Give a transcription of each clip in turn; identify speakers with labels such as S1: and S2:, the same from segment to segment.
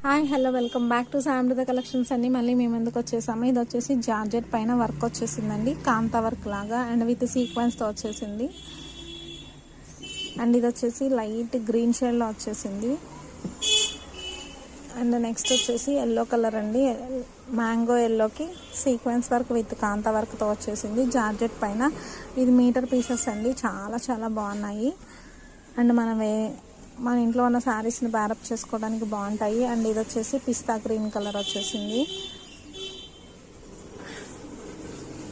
S1: Hi hello welcome back to Samrudha collections అండి. మళ్ళీ మేము ఎందుకు వచ్చేసాము. ఇది వచ్చేసి జార్జెట్ పైన వర్క్ వచ్చేసిందండి, కాంతా వర్క్ లాగా అండ్ విత్ సీక్వెన్స్తో వచ్చేసింది. అండ్ ఇది వచ్చేసి లైట్ గ్రీన్ షేడ్లో వచ్చేసింది. అండ్ నెక్స్ట్ వచ్చేసి ఎల్లో కలర్ అండి, మ్యాంగో ఎల్లోకి సీక్వెన్స్ వర్క్ విత్ కాంతా వర్క్తో వచ్చేసింది జార్జెట్ పైన. ఇది మీటర్ పీసెస్ అండి, చాలా చాలా బాగున్నాయి. అండ్ మన ఇంట్లో ఉన్న శారీస్ని బ్యారప్ చేసుకోవడానికి బాగుంటాయి. అండ్ ఇది వచ్చేసి పిస్తా గ్రీన్ కలర్ వచ్చేసింది.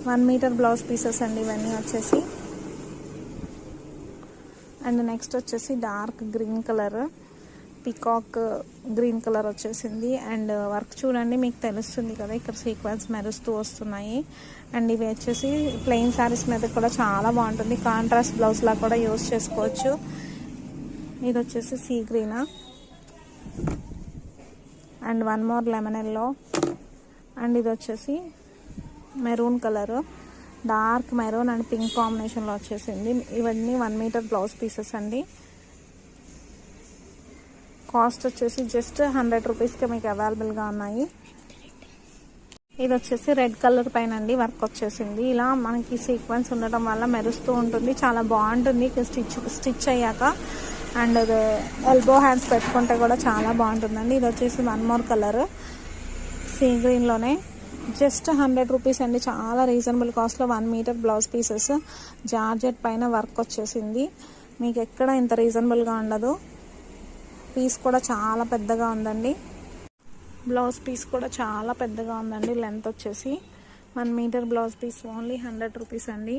S1: 1 మీటర్ బ్లౌజ్ పీసెస్ అండి ఇవన్నీ వచ్చేసి. అండ్ నెక్స్ట్ వచ్చేసి dark green colour, peacock green colour వచ్చేసింది. అండ్ వర్క్ చూడండి, మీకు తెలుస్తుంది కదా, ఇక్కడ సీక్వెన్స్ మెరుస్తూ వస్తున్నాయి. అండ్ ఇవి వచ్చేసి ప్లెయిన్ శారీస్ మీద కూడా చాలా బాగుంటుంది, కాంట్రాస్ట్ బ్లౌజ్లా కూడా యూజ్ చేసుకోవచ్చు. ఇది వచ్చేసి సీ గ్రీనా and 1 more lemon yellow. And ఇది వచ్చేసి maroon colour, dark maroon and pink కాంబినేషన్లో వచ్చేసింది. ఇవన్నీ 1 మీటర్ బ్లౌజ్ పీసెస్ అండి. కాస్ట్ వచ్చేసి జస్ట్ 100 రూపీస్కి మీకు అవైలబుల్గా ఉన్నాయి. ఇది వచ్చేసి రెడ్ కలర్ పైన అండి వర్క్ వచ్చేసింది. ఇలా మనకి సీక్వెన్స్ ఉండటం వల్ల మెరుస్తూ ఉంటుంది, చాలా బాగుంటుంది స్టిచ్ అయ్యాక. అండ్ ఎల్బో హ్యాండ్స్ పెట్టుకుంటే కూడా చాలా బాగుంటుందండి. ఇది వచ్చేసి 1 మోర్ కలర్ సీ గ్రీన్లోనే జస్ట్ 100 రూపీస్ అండి, చాలా రీజనబుల్ కాస్ట్లో 1 మీటర్ బ్లౌజ్ పీసెస్ జార్జెట్ పైన వర్క్ వచ్చేసింది. మీకు ఎక్కడ ఇంత రీజనబుల్గా ఉండదు. పీస్ కూడా చాలా పెద్దగా ఉందండి, బ్లౌజ్ పీస్ కూడా చాలా పెద్దగా ఉందండి. లెంత్ వచ్చేసి 1 metre blouse piece only 100 rupees అండి.